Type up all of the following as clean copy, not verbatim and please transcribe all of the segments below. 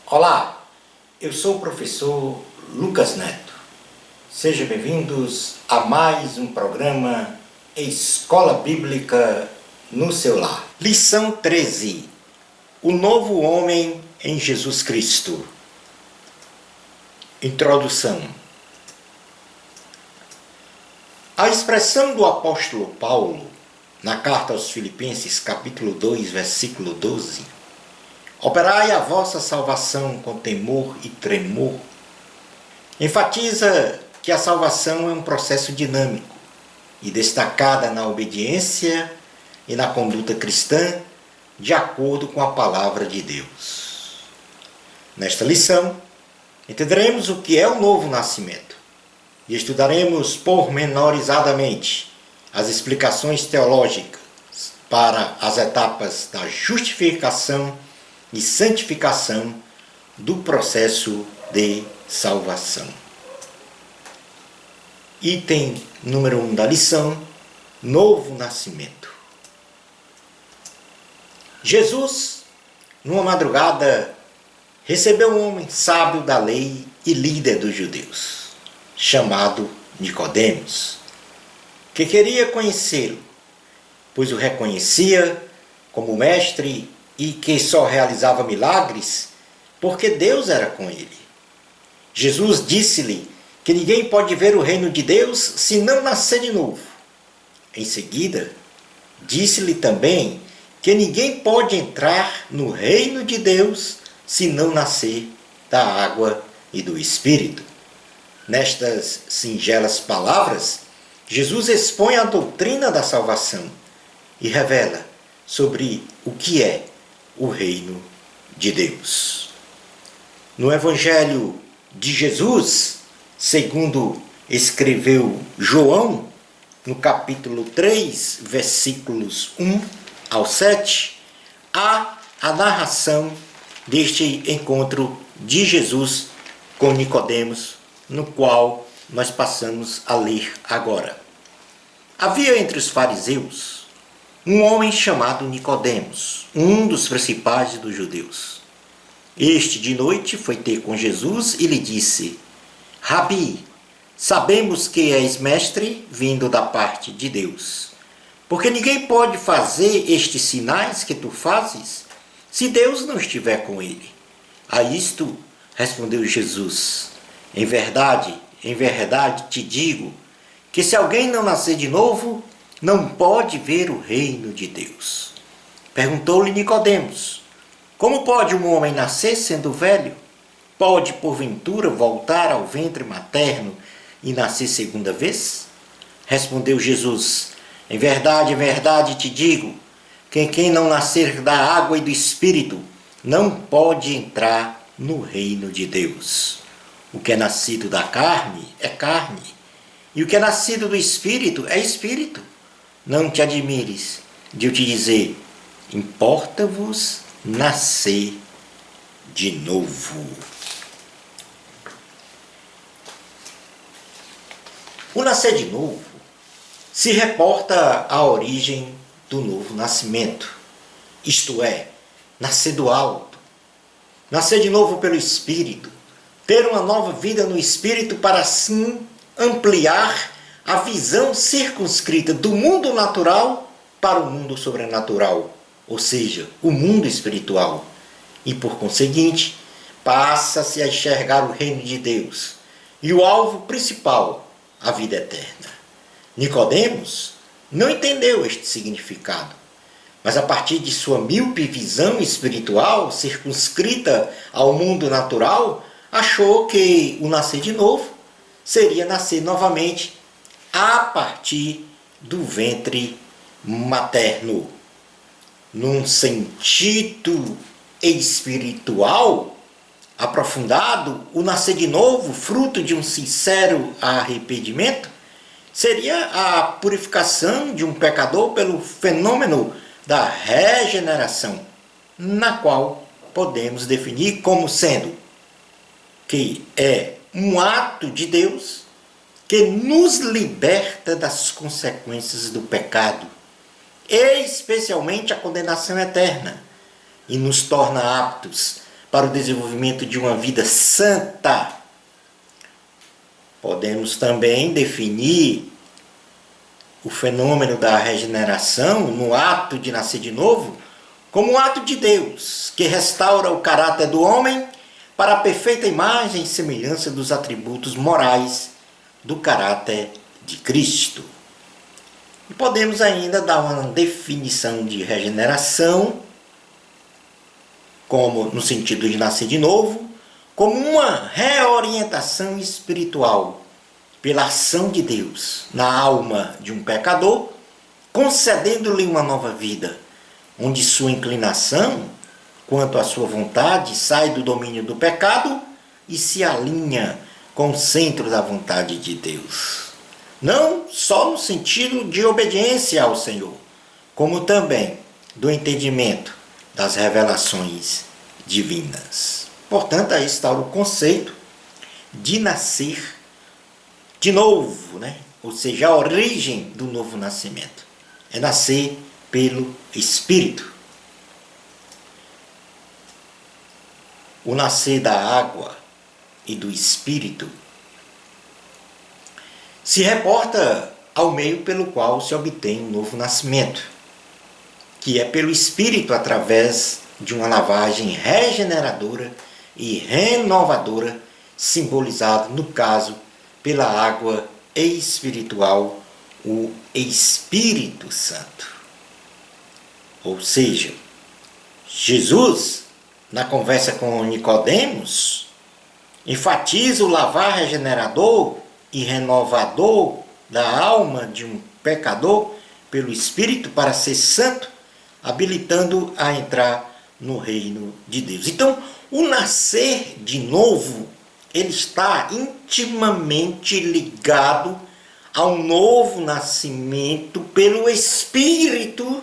Olá, eu sou o professor Lucas Neto. Sejam bem-vindos a mais um programa Escola Bíblica no seu lar. Lição 13. O novo homem em Jesus Cristo. Introdução. A expressão do apóstolo Paulo na carta aos Filipenses, capítulo 2, versículo 12, operai a vossa salvação com temor e tremor, enfatiza que a salvação é um processo dinâmico e destacada na obediência e na conduta cristã de acordo com a palavra de Deus. Nesta lição, entenderemos o que é o novo nascimento e estudaremos pormenorizadamente as explicações teológicas para as etapas da justificação e santificação do processo de salvação. Item número 1 da lição: novo nascimento. Jesus, numa madrugada, recebeu um homem sábio da lei e líder dos judeus, chamado Nicodemos, que queria conhecê-lo, pois o reconhecia como mestre e que só realizava milagres porque Deus era com ele. Jesus disse-lhe que ninguém pode ver o reino de Deus se não nascer de novo. Em seguida, disse-lhe também que ninguém pode entrar no reino de Deus se não nascer da água e do Espírito. Nestas singelas palavras, Jesus expõe a doutrina da salvação e revela sobre o que é o reino de Deus. No Evangelho de Jesus, segundo escreveu João, no capítulo 3, versículos 1 ao 7, há a narração deste encontro de Jesus com Nicodemos, no qual nós passamos a ler agora. Havia entre os fariseus um homem chamado Nicodemos, um dos principais dos judeus. Este de noite foi ter com Jesus e lhe disse: Rabi, sabemos que és mestre vindo da parte de Deus, porque ninguém pode fazer estes sinais que tu fazes se Deus não estiver com ele. A isto respondeu Jesus: em verdade te digo que se alguém não nascer de novo, não pode ver o reino de Deus. Perguntou-lhe Nicodemos: como pode um homem nascer sendo velho? Pode, porventura, voltar ao ventre materno e nascer segunda vez? Respondeu Jesus: em verdade te digo que quem não nascer da água e do Espírito não pode entrar no reino de Deus. O que é nascido da carne é carne, e o que é nascido do Espírito é Espírito. Não te admires de eu te dizer: importa-vos nascer de novo. O nascer de novo se reporta à origem do novo nascimento, isto é, nascer do alto, nascer de novo pelo Espírito, ter uma nova vida no Espírito para assim ampliar a visão circunscrita do mundo natural para o mundo sobrenatural, ou seja, o mundo espiritual, e por conseguinte, passa-se a enxergar o reino de Deus e o alvo principal, a vida eterna. Nicodemos não entendeu este significado, mas a partir de sua míope visão espiritual circunscrita ao mundo natural, achou que o nascer de novo seria nascer novamente a partir do ventre materno. Num sentido espiritual aprofundado, o nascer de novo, fruto de um sincero arrependimento, seria a purificação de um pecador pelo fenômeno da regeneração, na qual podemos definir como sendo que é um ato de Deus que nos liberta das consequências do pecado, especialmente a condenação eterna, e nos torna aptos para o desenvolvimento de uma vida santa. Podemos também definir o fenômeno da regeneração no ato de nascer de novo como um ato de Deus que restaura o caráter do homem para a perfeita imagem e semelhança dos atributos morais do caráter de Cristo. E podemos ainda dar uma definição de regeneração, como no sentido de nascer de novo, como uma reorientação espiritual pela ação de Deus na alma de um pecador, concedendo-lhe uma nova vida, onde sua inclinação quanto à sua vontade sai do domínio do pecado e se alinha com o centro da vontade de Deus. Não só no sentido de obediência ao Senhor, como também do entendimento das revelações divinas. Portanto, aí está o conceito de nascer de novo, né? Ou seja, a origem do novo nascimento é nascer pelo Espírito. O nascer da água e do Espírito se reporta ao meio pelo qual se obtém um novo nascimento, que é pelo Espírito através de uma lavagem regeneradora e renovadora, simbolizado, no caso, pela água espiritual, o Espírito Santo. Ou seja, Jesus, na conversa com Nicodemos, enfatiza o lavar regenerador e renovador da alma de um pecador pelo Espírito para ser santo, habilitando a entrar no reino de Deus. Então, o nascer de novo, ele está intimamente ligado ao novo nascimento pelo Espírito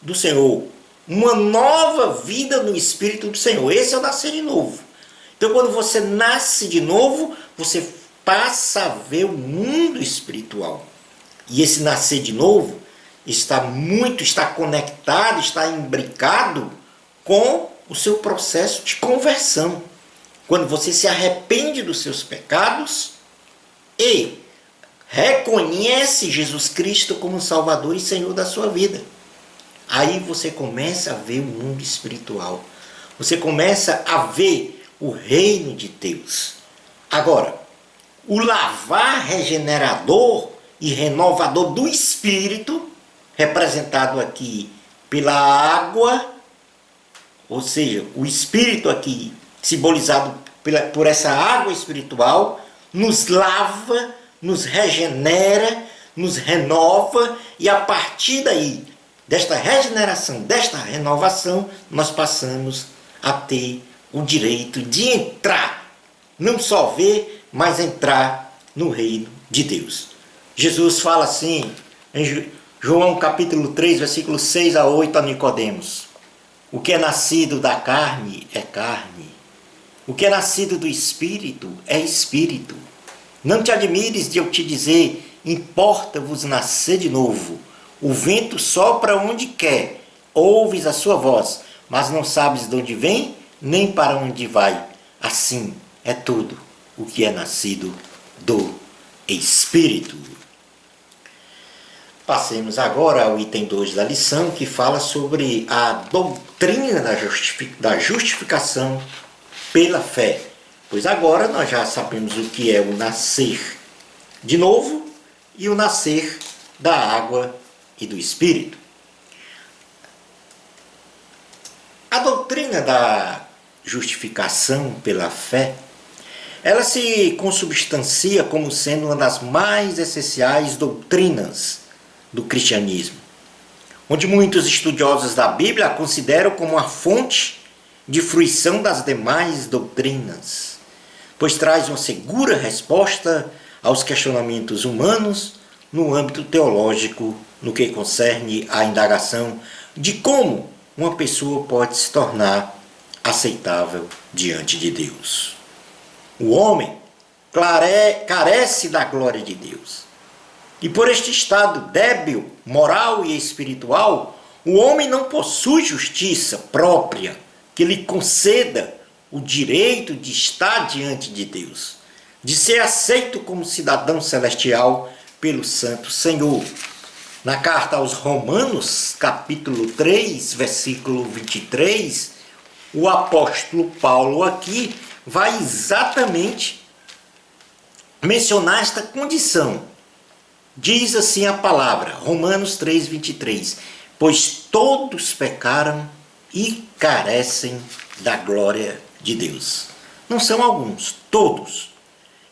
do Senhor. Uma nova vida no Espírito do Senhor. Esse é o nascer de novo. Então, quando você nasce de novo, você passa a ver o mundo espiritual. E esse nascer de novo está conectado, está imbricado com o seu processo de conversão. Quando você se arrepende dos seus pecados e reconhece Jesus Cristo como Salvador e Senhor da sua vida. Aí você começa a ver o mundo espiritual. Você começa a ver o reino de Deus. Agora, o lavar regenerador e renovador do Espírito, representado aqui pela água, ou seja, o Espírito aqui simbolizado por essa água espiritual, nos lava, nos regenera, nos renova, e a partir daí, desta regeneração, desta renovação, nós passamos a ter o direito de entrar, não só ver, mas entrar no reino de Deus. Jesus fala assim, em João capítulo 3, versículos 6 a 8 a Nicodemos: o que é nascido da carne é carne, o que é nascido do Espírito é Espírito. Não te admires de eu te dizer, importa-vos nascer de novo. O vento sopra onde quer, ouves a sua voz, mas não sabes de onde vem, nem para onde vai. Assim é tudo o que é nascido do Espírito. Passemos agora ao item 2 da lição, que fala sobre a doutrina da justificação pela fé. Pois agora nós já sabemos o que é o nascer de novo e o nascer da água e do Espírito. A doutrina da justificação pela fé, ela se consubstancia como sendo uma das mais essenciais doutrinas do cristianismo, onde muitos estudiosos da Bíblia a consideram como a fonte de fruição das demais doutrinas, pois traz uma segura resposta aos questionamentos humanos no âmbito teológico, no que concerne à indagação de como uma pessoa pode se tornar aceitável diante de Deus. O homem carece da glória de Deus. E por este estado débil, moral e espiritual, o homem não possui justiça própria que lhe conceda o direito de estar diante de Deus, de ser aceito como cidadão celestial pelo Santo Senhor. Na carta aos Romanos, capítulo 3, versículo 23, o apóstolo Paulo aqui vai exatamente mencionar esta condição. Diz assim a palavra, Romanos 3, 23, pois todos pecaram e carecem da glória de Deus. Não são alguns, todos.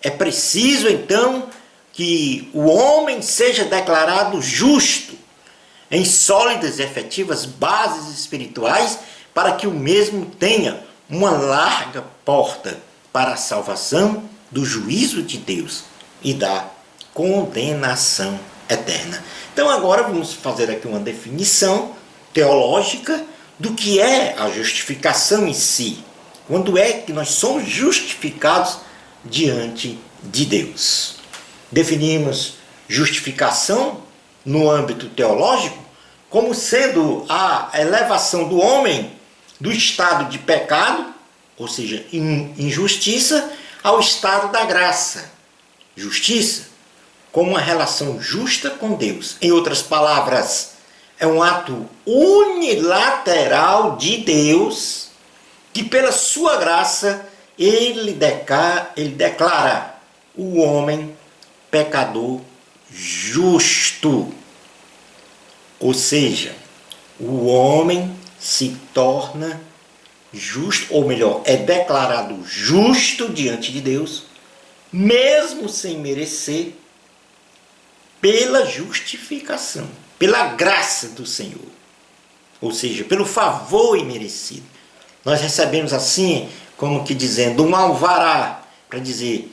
É preciso então que o homem seja declarado justo em sólidas e efetivas bases espirituais para que o mesmo tenha uma larga porta para a salvação do juízo de Deus e da condenação eterna. Então agora vamos fazer aqui uma definição teológica do que é a justificação em si. Quando é que nós somos justificados diante de Deus? Definimos justificação no âmbito teológico como sendo a elevação do homem do estado de pecado, ou seja, injustiça, ao estado da graça, justiça, como uma relação justa com Deus. Em outras palavras, é um ato unilateral de Deus que, pela sua graça, ele declara o homem pecador justo. Ou seja, o homem se torna justo, ou melhor, é declarado justo diante de Deus, mesmo sem merecer, pela justificação, pela graça do Senhor. Ou seja, pelo favor imerecido. Nós recebemos assim, como que dizendo, um alvará, para dizer,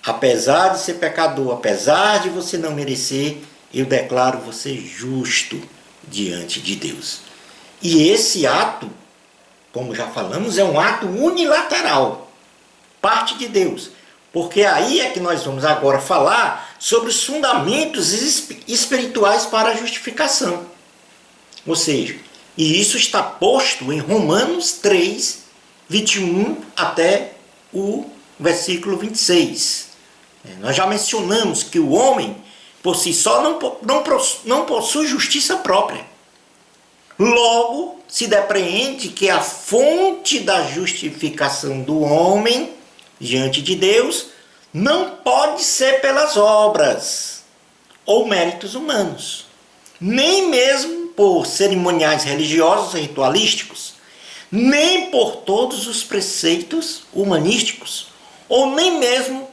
apesar de ser pecador, apesar de você não merecer, eu declaro você justo diante de Deus. E esse ato, como já falamos, é um ato unilateral, parte de Deus. Porque aí é que nós vamos agora falar sobre os fundamentos espirituais para a justificação. Ou seja, e isso está posto em Romanos 3, 21 até o versículo 26. Nós já mencionamos que o homem, por si só, não possui justiça própria. Logo, se depreende que a fonte da justificação do homem diante de Deus não pode ser pelas obras ou méritos humanos, nem mesmo por cerimoniais religiosos e ritualísticos, nem por todos os preceitos humanísticos, ou nem mesmo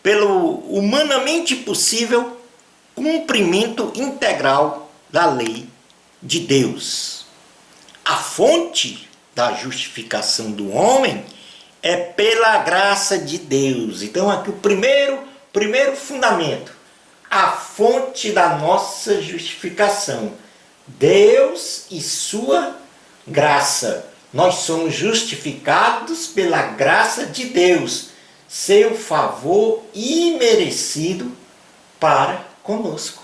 pelo humanamente possível cumprimento integral da lei de Deus. A fonte da justificação do homem é pela graça de Deus. Então aqui o primeiro fundamento, a fonte da nossa justificação, Deus e sua graça. Nós somos justificados pela graça de Deus, seu favor imerecido para conosco.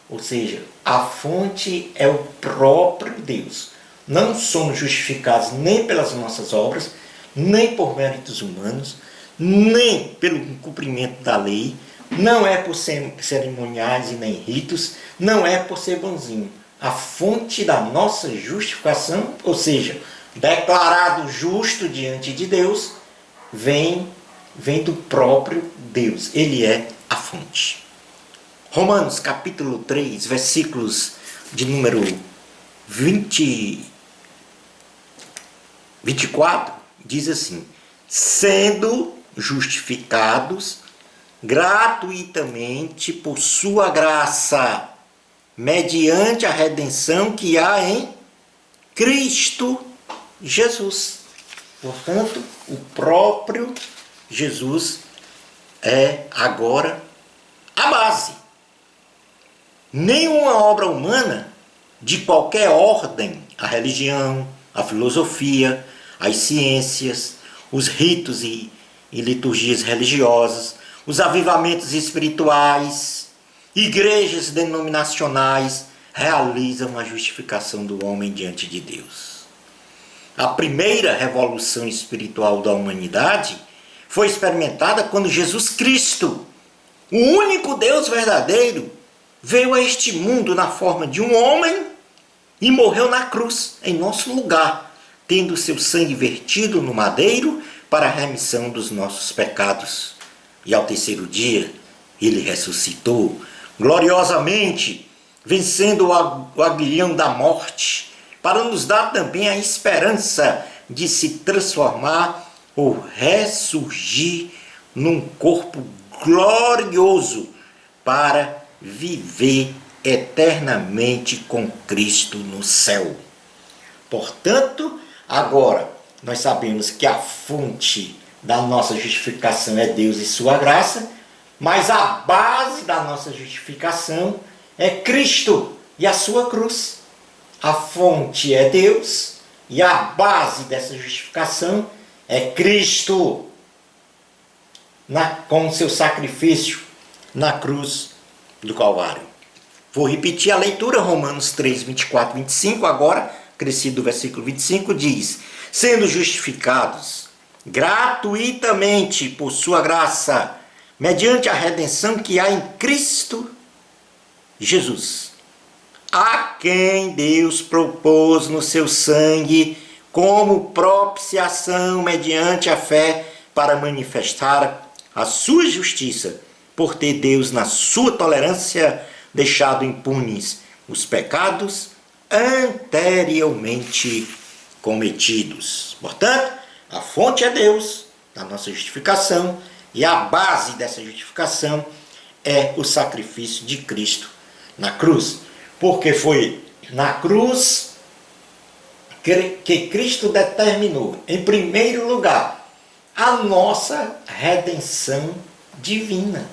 Ou seja, a fonte é o próprio Deus. Não somos justificados nem pelas nossas obras, nem por méritos humanos, nem pelo cumprimento da lei, não é por cerimoniais e nem ritos, não é por ser bonzinho. A fonte da nossa justificação, ou seja, declarado justo diante de Deus, vem do próprio Deus. Ele é a fonte. Romanos capítulo 3, versículos de número 24, diz assim: sendo justificados gratuitamente por sua graça, mediante a redenção que há em Cristo Jesus. Portanto, o próprio Jesus é agora a base. Nenhuma obra humana de qualquer ordem, a religião, a filosofia, as ciências, os ritos e liturgias religiosas, os avivamentos espirituais, igrejas denominacionais realizam a justificação do homem diante de Deus. A primeira revolução espiritual da humanidade foi experimentada quando Jesus Cristo, o único Deus verdadeiro, veio a este mundo na forma de um homem e morreu na cruz em nosso lugar, tendo seu sangue vertido no madeiro para a remissão dos nossos pecados. E ao terceiro dia, ele ressuscitou gloriosamente, vencendo o aguilhão da morte, para nos dar também a esperança de se transformar ou ressurgir num corpo glorioso para viver eternamente com Cristo no céu. Portanto, agora nós sabemos que a fonte da nossa justificação é Deus e sua graça, mas a base da nossa justificação é Cristo e a sua cruz. A fonte é Deus e a base dessa justificação é Cristo, com seu sacrifício na cruz do Calvário. Vou repetir a leitura, Romanos 3, 24, 25, agora, crescido do versículo 25, diz: sendo justificados gratuitamente por sua graça, mediante a redenção que há em Cristo Jesus, a quem Deus propôs no seu sangue como propiciação mediante a fé para manifestar a sua justiça, por ter Deus na sua tolerância deixado impunes os pecados anteriormente cometidos. Portanto, a fonte é Deus, na nossa justificação, e a base dessa justificação é o sacrifício de Cristo na cruz. Porque foi na cruz que Cristo determinou, em primeiro lugar, a nossa redenção divina.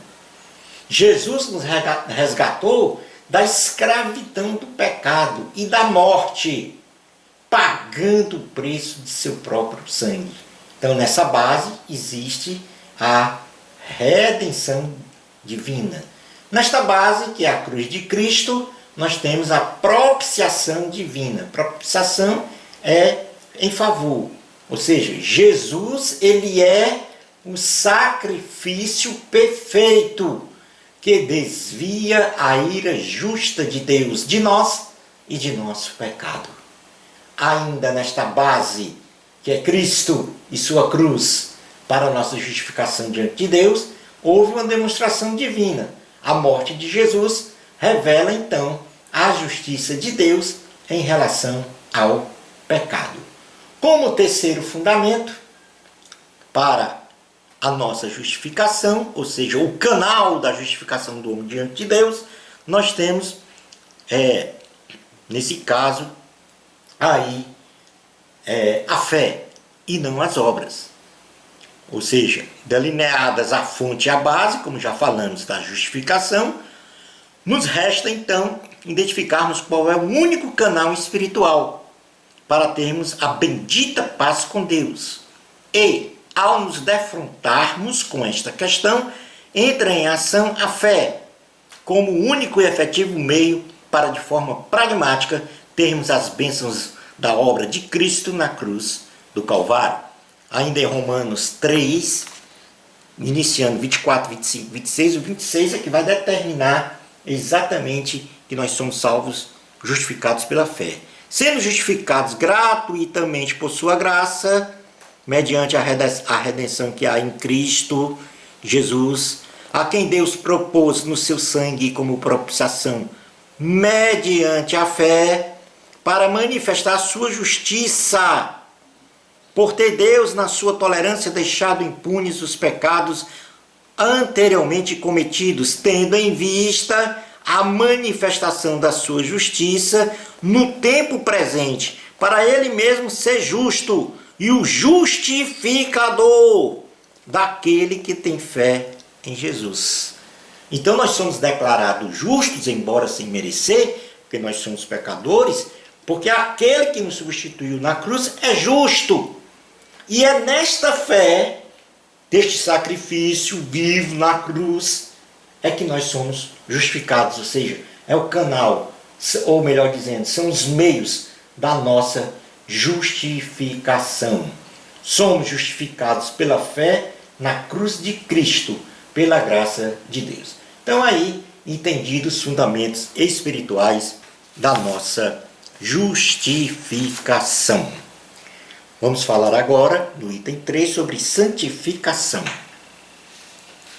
Jesus nos resgatou da escravidão do pecado e da morte, pagando o preço de seu próprio sangue. Então, nessa base existe a redenção divina. Nesta base, que é a cruz de Cristo, nós temos a propiciação divina. Propiciação é em favor. Ou seja, Jesus, ele é o sacrifício perfeito que desvia a ira justa de Deus de nós e de nosso pecado. Ainda nesta base, que é Cristo e sua cruz, para a nossa justificação diante de Deus, houve uma demonstração divina. A morte de Jesus revela, então, a justiça de Deus em relação ao pecado. Como terceiro fundamento para a nossa justificação, ou seja, o canal da justificação do homem diante de Deus, nós temos, nesse caso, aí, a fé e não as obras. Ou seja, delineadas a fonte e a base, como já falamos da justificação, nos resta então identificarmos qual é o único canal espiritual para termos a bendita paz com Deus. E, ao nos defrontarmos com esta questão, entra em ação a fé, como o único e efetivo meio para, de forma pragmática, termos as bênçãos da obra de Cristo na cruz do Calvário. Ainda em Romanos 3, iniciando 24, 25, 26, o 26 é que vai determinar exatamente que nós somos salvos, justificados pela fé. Sendo justificados gratuitamente por sua graça, mediante a redenção que há em Cristo Jesus, a quem Deus propôs no seu sangue como propiciação, mediante a fé, para manifestar a sua justiça, por ter Deus na sua tolerância deixado impunes os pecados anteriormente cometidos, tendo em vista a manifestação da sua justiça no tempo presente, para ele mesmo ser justo e o justificador daquele que tem fé em Jesus. Então nós somos declarados justos, embora sem merecer, porque nós somos pecadores, porque aquele que nos substituiu na cruz é justo. E é nesta fé, deste sacrifício vivo na cruz, é que nós somos justificados, ou seja, é o canal, ou melhor dizendo, são os meios da nossa justificação. Somos justificados pela fé na cruz de Cristo, pela graça de Deus. Então aí, entendidos os fundamentos espirituais da nossa justificação. Vamos falar agora, no item 3, sobre santificação.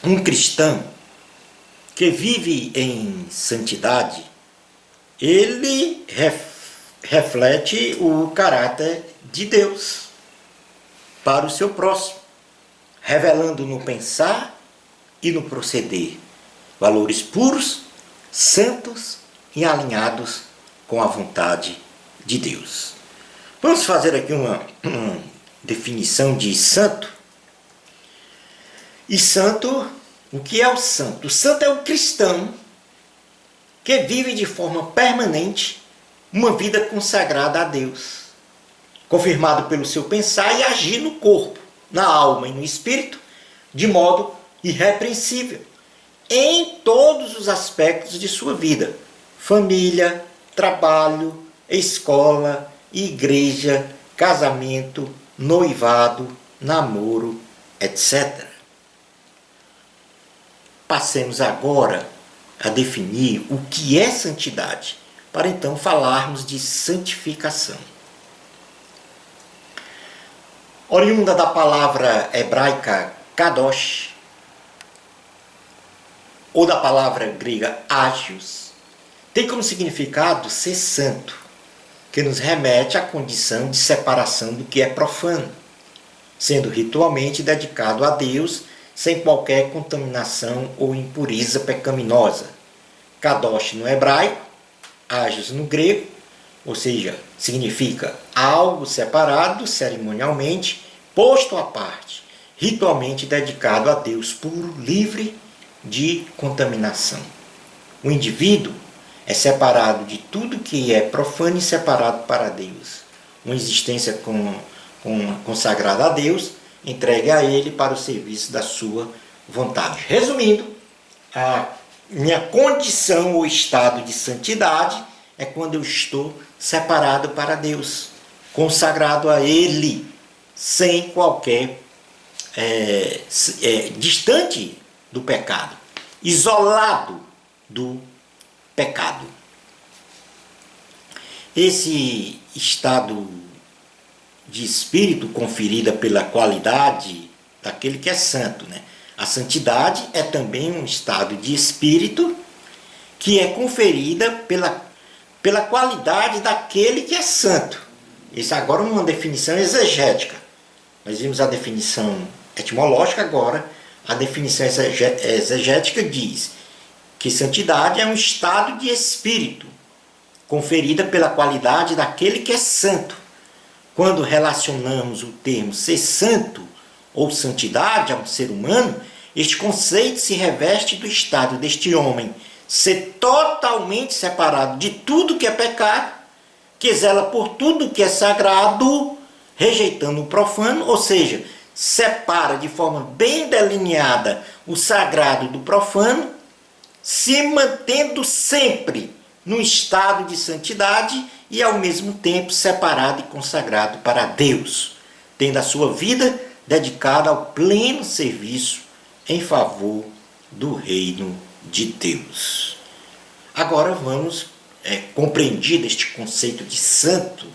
Um cristão que vive em santidade, ele reflete o caráter de Deus para o seu próximo, revelando no pensar e no proceder valores puros, santos e alinhados com a vontade de Deus. Vamos fazer aqui uma definição de santo. E santo, o que é o santo? O santo é o cristão que vive de forma permanente uma vida consagrada a Deus, confirmado pelo seu pensar e agir no corpo, na alma e no espírito, de modo irrepreensível, em todos os aspectos de sua vida: família, trabalho, escola, igreja, casamento, noivado, namoro, etc. Passemos agora a definir o que é santidade, para então falarmos de santificação. Oriunda da palavra hebraica kadosh, ou da palavra grega agios, tem como significado ser santo, que nos remete à condição de separação do que é profano, sendo ritualmente dedicado a Deus sem qualquer contaminação ou impureza pecaminosa. Kadosh no hebraico, agios no grego, ou seja, significa algo separado cerimonialmente, posto à parte, ritualmente dedicado a Deus puro, livre de contaminação. O indivíduo é separado de tudo que é profano e separado para Deus. Uma existência consagrada a Deus, entregue a Ele para o serviço da sua vontade. Resumindo, a minha condição ou estado de santidade é quando eu estou separado para Deus, consagrado a Ele, sem qualquer distante do pecado, isolado do pecado. Esse estado de espírito conferida pela qualidade daquele que é santo, né? A santidade é também um estado de espírito que é conferida pela qualidade daquele que é santo. Isso agora é uma definição exegética. Nós vimos a definição etimológica, agora a definição exegética diz que santidade é um estado de espírito conferida pela qualidade daquele que é santo. Quando relacionamos o termo ser santo ou santidade a um ser humano, este conceito se reveste do estado deste homem ser totalmente separado de tudo que é pecado, que zela por tudo que é sagrado, rejeitando o profano, ou seja, separa de forma bem delineada o sagrado do profano, se mantendo sempre num estado de santidade e ao mesmo tempo separado e consagrado para Deus, tendo a sua vida dedicada ao pleno serviço em favor do reino de Deus. Agora vamos, compreendido este conceito de santo,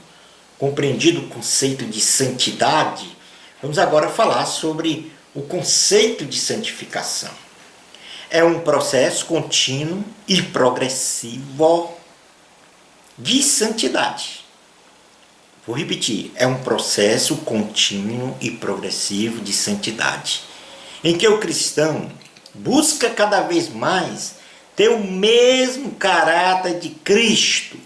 compreendido o conceito de santidade, vamos agora falar sobre o conceito de santificação. É um processo contínuo e progressivo de santidade. Vou repetir, é um processo contínuo e progressivo de santidade, em que o cristão busca cada vez mais ter o mesmo caráter de Cristo,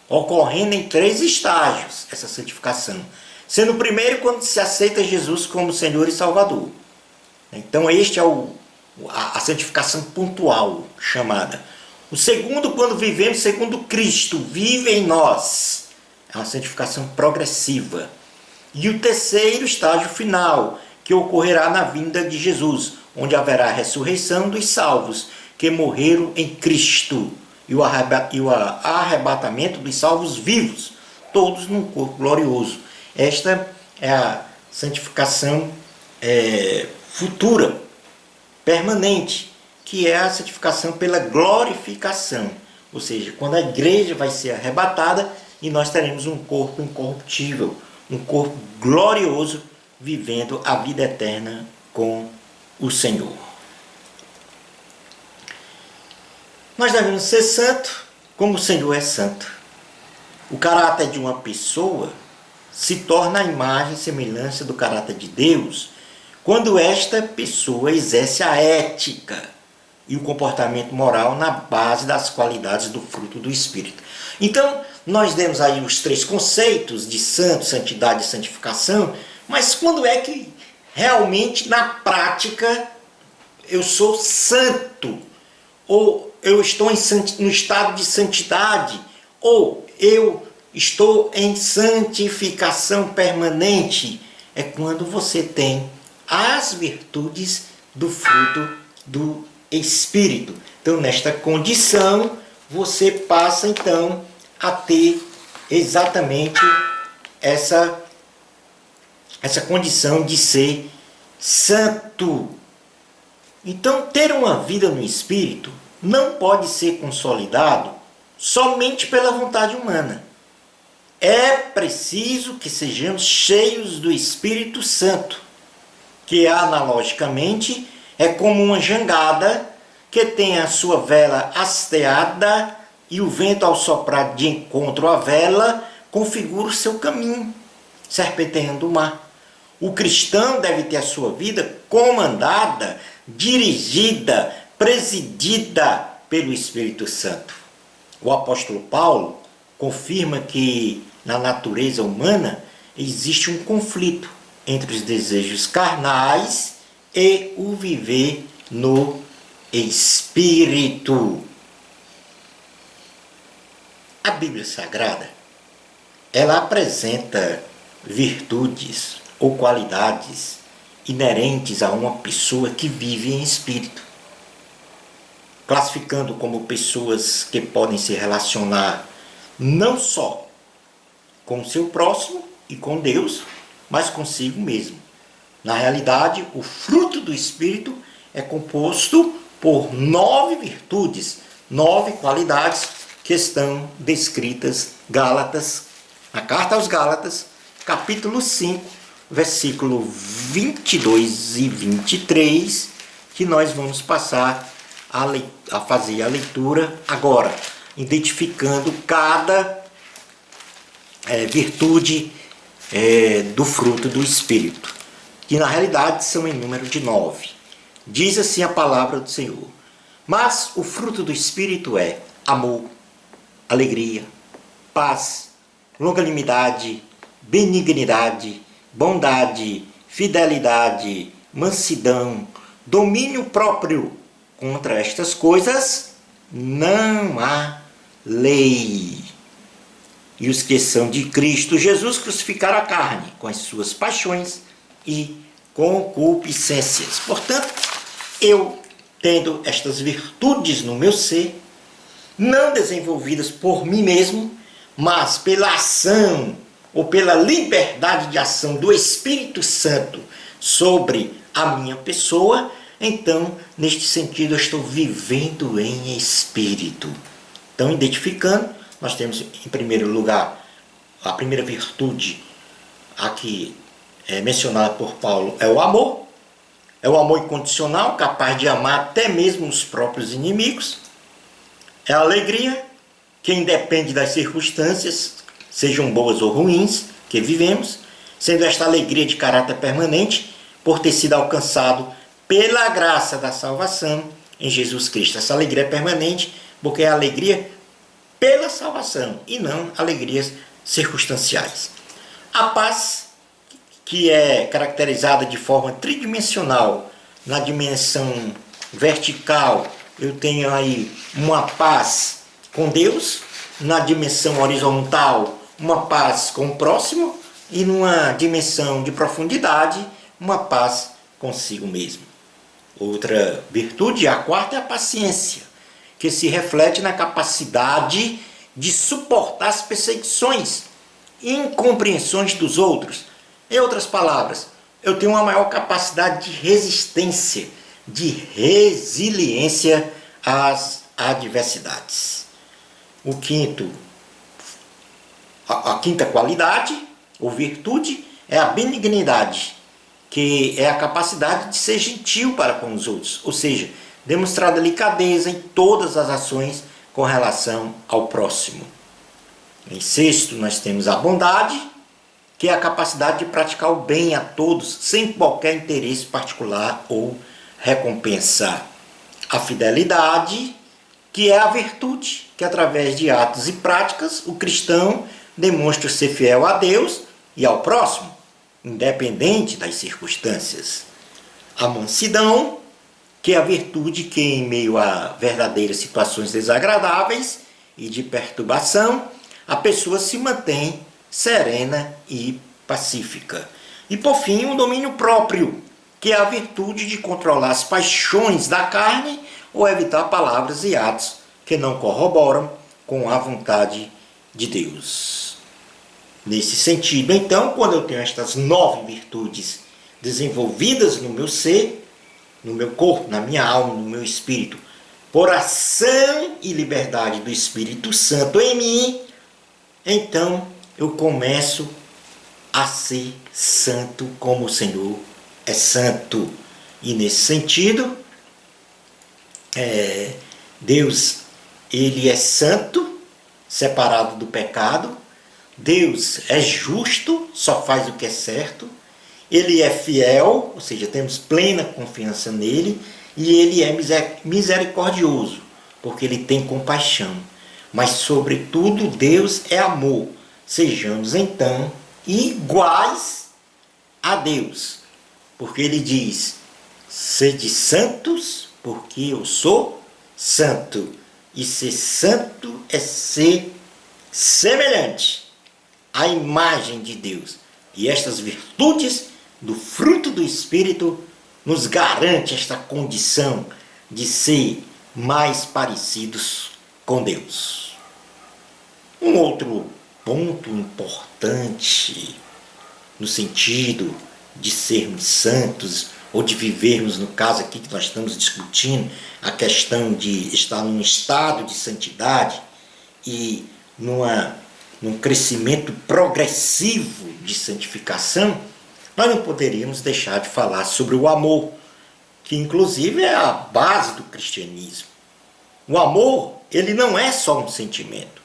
ocorrendo em 3 estágios essa santificação. Sendo o primeiro quando se aceita Jesus como Senhor e Salvador. Então este é a santificação pontual chamada. O segundo, quando vivemos segundo Cristo, vive em nós. É uma santificação progressiva. E o terceiro estágio final, que ocorrerá na vinda de Jesus, onde haverá a ressurreição dos salvos que morreram em Cristo e o arrebatamento dos salvos vivos, todos num corpo glorioso. Esta é a santificação futura, permanente, que é a santificação pela glorificação. Ou seja, quando a igreja vai ser arrebatada e nós teremos um corpo incorruptível, um corpo glorioso, vivendo a vida eterna com o Senhor. Nós devemos ser santos como o Senhor é santo. O caráter de uma pessoa se torna a imagem e semelhança do caráter de Deus quando esta pessoa exerce a ética e o comportamento moral na base das qualidades do fruto do Espírito. Então, nós demos aí os 3 conceitos de santo, santidade e santificação, mas quando é que realmente, na prática, eu sou santo? Ou eu estou no estado de santidade? Ou eu estou em santificação permanente? É quando você tem as virtudes do fruto do Espírito. Então, nesta condição, você passa então a ter exatamente essa condição de ser santo. Então, ter uma vida no Espírito não pode ser consolidado somente pela vontade humana. É preciso que sejamos cheios do Espírito Santo, que analogicamente é como uma jangada que tem a sua vela hasteada e o vento ao soprar de encontro à vela configura o seu caminho, serpenteando o mar. O cristão deve ter a sua vida comandada, dirigida, presidida pelo Espírito Santo. O apóstolo Paulo confirma que na natureza humana existe um conflito entre os desejos carnais e o viver no Espírito. A Bíblia Sagrada, ela apresenta virtudes ou qualidades inerentes a uma pessoa que vive em espírito, classificando como pessoas que podem se relacionar não só com o seu próximo e com Deus, mas consigo mesmo. Na realidade, o fruto do Espírito é composto por 9 virtudes, 9 qualidades que estão descritas na carta aos Gálatas, capítulo 5, versículo 22 e 23, que nós vamos passar a fazer a leitura agora, identificando cada virtude do fruto do Espírito, que na realidade são em número de 9. Diz assim a palavra do Senhor: mas o fruto do Espírito é amor, alegria, paz, longanimidade, benignidade, bondade, fidelidade, mansidão, domínio próprio. Contra estas coisas não há lei. E os que são de Cristo Jesus crucificaram a carne com as suas paixões e concupiscências. Portanto, eu, tendo estas virtudes no meu ser, não desenvolvidas por mim mesmo, mas pela ação ou pela liberdade de ação do Espírito Santo sobre a minha pessoa, então, neste sentido, eu estou vivendo em espírito. Então, identificando, nós temos, em primeiro lugar, a primeira virtude aqui mencionada por Paulo é o amor. É o amor incondicional, capaz de amar até mesmo os próprios inimigos. É a alegria, que independe das circunstâncias, sejam boas ou ruins, que vivemos, sendo esta alegria de caráter permanente, por ter sido alcançado pela graça da salvação em Jesus Cristo. Essa alegria é permanente, porque é a alegria pela salvação e não alegrias circunstanciais. A paz, que é caracterizada de forma tridimensional, na dimensão vertical, eu tenho aí uma paz com Deus, na dimensão horizontal, uma paz com o próximo, e numa dimensão de profundidade, uma paz consigo mesmo. Outra virtude, a quarta, é a paciência, que se reflete na capacidade de suportar as perseguições incompreensões dos outros. Em outras palavras, eu tenho uma maior capacidade de resistência, de resiliência às adversidades. A quinta qualidade ou virtude é a benignidade, que é a capacidade de ser gentil para com os outros, ou seja, demonstrar delicadeza em todas as ações com relação ao próximo. Em sexto, nós temos a bondade, que é a capacidade de praticar o bem a todos, sem qualquer interesse particular ou recompensa. A fidelidade, que é a virtude, que através de atos e práticas, o cristão demonstra ser fiel a Deus e ao próximo, independente das circunstâncias. A mansidão, que é a virtude que, em meio a verdadeiras situações desagradáveis e de perturbação, a pessoa se mantém serena e pacífica. E, por fim, o domínio próprio, que é a virtude de controlar as paixões da carne ou evitar palavras e atos que não corroboram com a vontade de Deus. Nesse sentido, então, quando eu tenho estas 9 virtudes desenvolvidas no meu ser, no meu corpo, na minha alma, no meu espírito, por ação e liberdade do Espírito Santo em mim, então eu começo a ser santo como o Senhor é santo. E nesse sentido, Deus, ele é santo, separado do pecado. Deus é justo, só faz o que é certo. Ele é fiel, ou seja, temos plena confiança nele. E ele é misericordioso, porque ele tem compaixão. Mas, sobretudo, Deus é amor. Sejamos, então, iguais a Deus. Porque ele diz, sede santos, porque eu sou santo. E ser santo é ser semelhante à imagem de Deus. E estas virtudes do fruto do Espírito nos garante esta condição de ser mais parecidos com Deus. Um outro ponto importante no sentido de sermos santos ou de vivermos, no caso aqui que nós estamos discutindo, a questão de estar num estado de santidade e num crescimento progressivo de santificação, nós não poderíamos deixar de falar sobre o amor, que inclusive é a base do cristianismo. O amor, ele não é só um sentimento,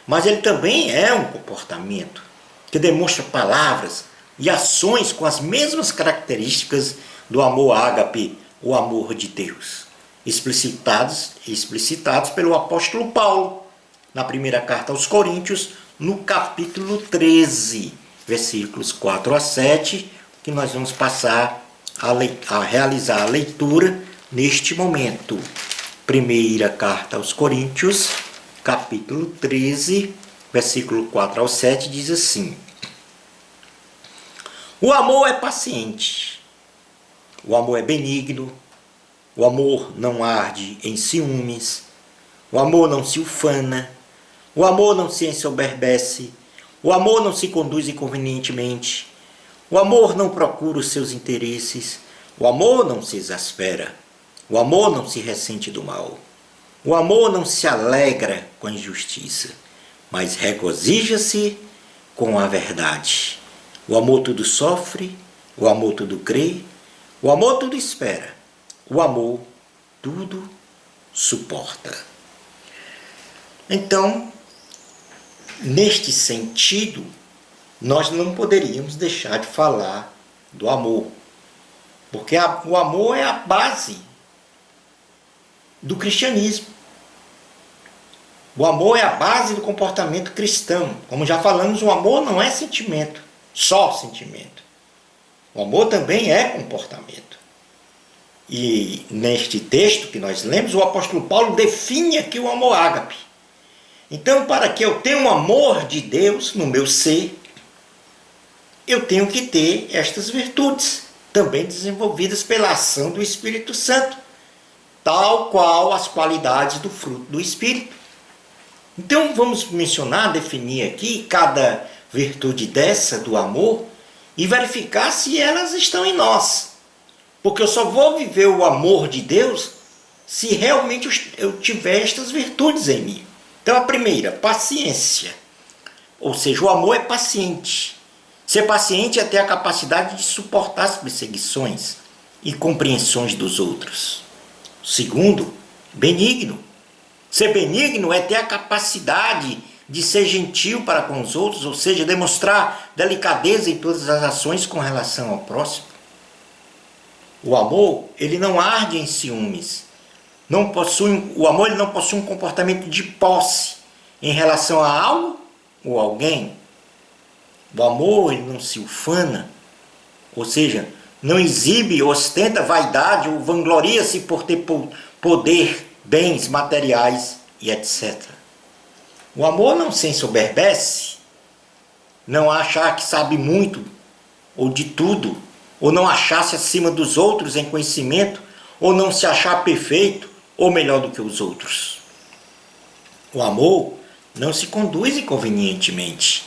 mas ele também é um comportamento que demonstra palavras e ações com as mesmas características do amor ágape, o amor de Deus, explicitados pelo apóstolo Paulo, na primeira carta aos Coríntios, no capítulo 13, versículos 4 a 7, que nós vamos passar a realizar a leitura neste momento. Primeira carta aos Coríntios, capítulo 13, versículo 4 ao 7, diz assim: o amor é paciente, o amor é benigno, o amor não arde em ciúmes, o amor não se ufana, o amor não se ensoberbece, o amor não se conduz inconvenientemente, o amor não procura os seus interesses, o amor não se exaspera, o amor não se ressente do mal, o amor não se alegra com a injustiça, mas regozija-se com a verdade. O amor tudo sofre, o amor tudo crê, o amor tudo espera, o amor tudo suporta. Então, neste sentido, nós não poderíamos deixar de falar do amor, porque o amor é a base do cristianismo. O amor é a base do comportamento cristão. Como já falamos, o amor não é sentimento, só sentimento. O amor também é comportamento. E neste texto que nós lemos, o apóstolo Paulo define aqui o amor ágape. Então, para que eu tenha um amor de Deus no meu ser, eu tenho que ter estas virtudes, também desenvolvidas pela ação do Espírito Santo, tal qual as qualidades do fruto do Espírito. Então vamos mencionar, definir aqui cada virtude dessa, do amor, e verificar se elas estão em nós. Porque eu só vou viver o amor de Deus se realmente eu tiver estas virtudes em mim. Então a primeira, paciência. Ou seja, o amor é paciente. Ser paciente é ter a capacidade de suportar as perseguições e compreensões dos outros. Segundo, benigno. Ser benigno é ter a capacidade de ser gentil para com os outros, ou seja, demonstrar delicadeza em todas as ações com relação ao próximo. O amor, ele não arde em ciúmes. O amor ele não possui um comportamento de posse em relação a algo ou alguém. O amor ele não se ufana, ou seja, não exibe, ostenta vaidade ou vangloria-se por ter poder, bens materiais e etc. O amor não se ensoberbece, não achar que sabe muito ou de tudo, ou não achar-se acima dos outros em conhecimento, ou não se achar perfeito ou melhor do que os outros. O amor não se conduz inconvenientemente,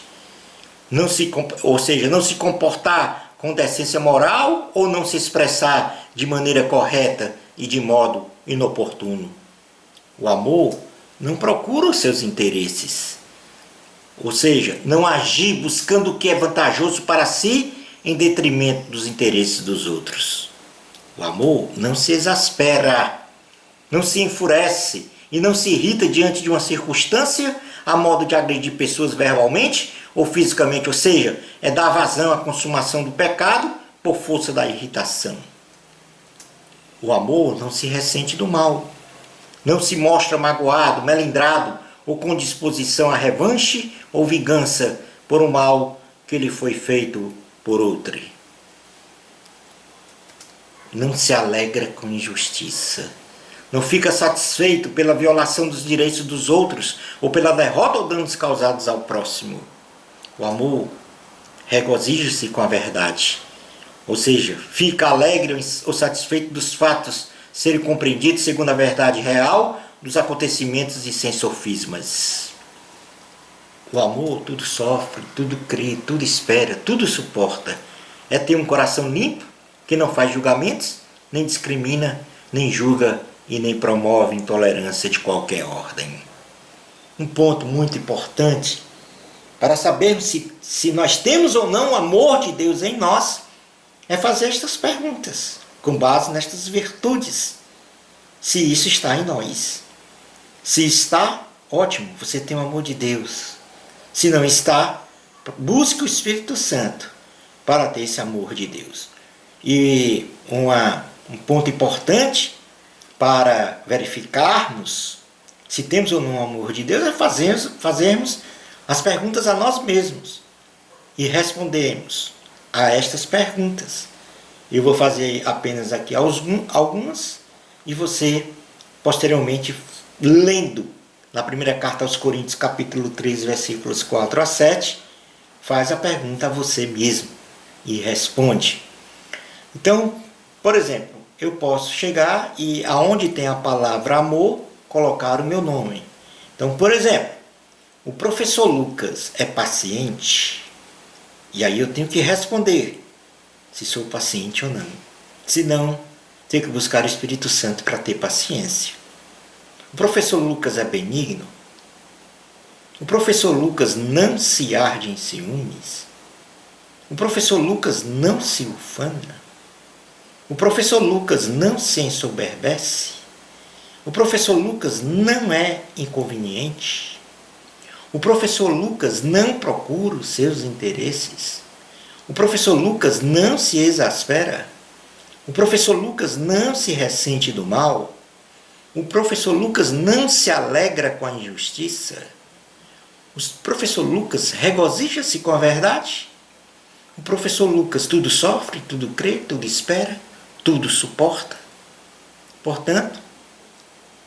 ou seja, não se comportar com decência moral ou não se expressar de maneira correta e de modo inoportuno. O amor não procura os seus interesses, ou seja, não agir buscando o que é vantajoso para si em detrimento dos interesses dos outros. O amor não se exaspera, não se enfurece e não se irrita diante de uma circunstância a modo de agredir pessoas verbalmente ou fisicamente, ou seja, é dar vazão à consumação do pecado por força da irritação. O amor não se ressente do mal, não se mostra magoado, melindrado ou com disposição a revanche ou vingança por um mal que lhe foi feito por outrem. Não se alegra com injustiça, não fica satisfeito pela violação dos direitos dos outros ou pela derrota ou danos causados ao próximo. O amor regozija-se com a verdade, ou seja, fica alegre ou satisfeito dos fatos serem compreendidos segundo a verdade real dos acontecimentos e sem sofismas. O amor tudo sofre, tudo crê, tudo espera, tudo suporta. É ter um coração limpo, que não faz julgamentos, nem discrimina, nem julga e nem promove intolerância de qualquer ordem. Um ponto muito importante para sabermos se nós temos ou não o amor de Deus em nós é fazer estas perguntas, com base nestas virtudes. Se isso está em nós. Se está, ótimo, você tem o amor de Deus. Se não está, busque o Espírito Santo para ter esse amor de Deus. E um ponto importante para verificarmos se temos ou não o amor de Deus é fazermos as perguntas a nós mesmos e respondermos a estas perguntas. Eu vou fazer apenas aqui algumas e você, posteriormente, lendo na primeira carta aos Coríntios, capítulo 3, versículos 4 a 7, faz a pergunta a você mesmo e responde. Então, por exemplo, eu posso chegar e aonde tem a palavra amor, colocar o meu nome. Então, por exemplo, o professor Lucas é paciente? E aí eu tenho que responder se sou paciente ou não. Se não, tenho que buscar o Espírito Santo para ter paciência. O professor Lucas é benigno? O professor Lucas não se arde em ciúmes? O professor Lucas não se ufana? O professor Lucas não se ensoberbece? O professor Lucas não é inconveniente? O professor Lucas não procura os seus interesses? O professor Lucas não se exaspera? O professor Lucas não se ressente do mal? O professor Lucas não se alegra com a injustiça? O professor Lucas regozija-se com a verdade? O professor Lucas tudo sofre, tudo crê, tudo espera, tudo suporta? Portanto,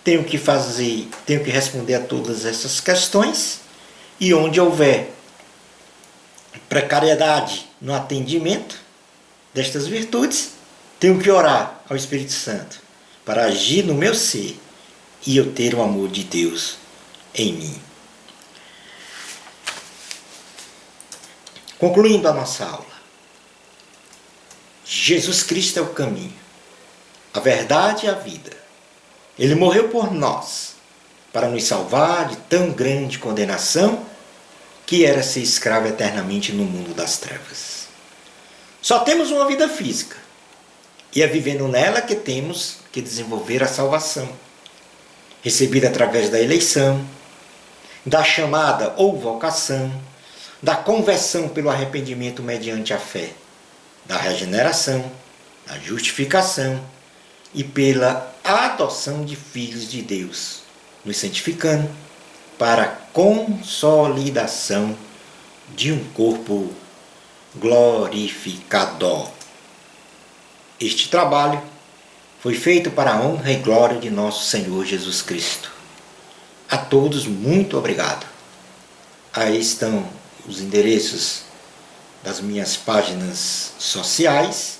tenho que responder a todas essas questões e onde houver precariedade no atendimento destas virtudes, tenho que orar ao Espírito Santo para agir no meu ser e eu ter o amor de Deus em mim. Concluindo a nossa aula, Jesus Cristo é o caminho, a verdade e a vida. Ele morreu por nós, para nos salvar de tão grande condenação que era ser escravo eternamente no mundo das trevas. Só temos uma vida física, e é vivendo nela que temos que desenvolver a salvação, recebida através da eleição, da chamada ou vocação, da conversão pelo arrependimento mediante a fé, da regeneração, da justificação e pela adoção de filhos de Deus, nos santificando para a consolidação de um corpo glorificado. Este trabalho foi feito para a honra e glória de nosso Senhor Jesus Cristo. A todos, muito obrigado. Aí estão os endereços das minhas páginas sociais,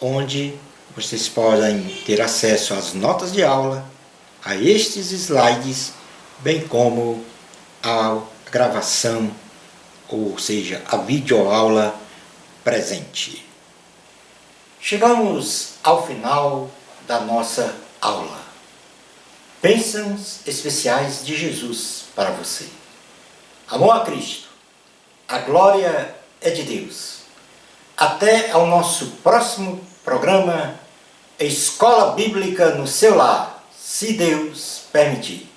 onde vocês podem ter acesso às notas de aula, a estes slides, bem como a gravação, ou seja, a videoaula presente. Chegamos ao final da nossa aula. Bênçãos especiais de Jesus para você. Amor a Cristo. A glória é de Deus. Até ao nosso próximo programa Escola Bíblica no seu lar, se Deus permitir.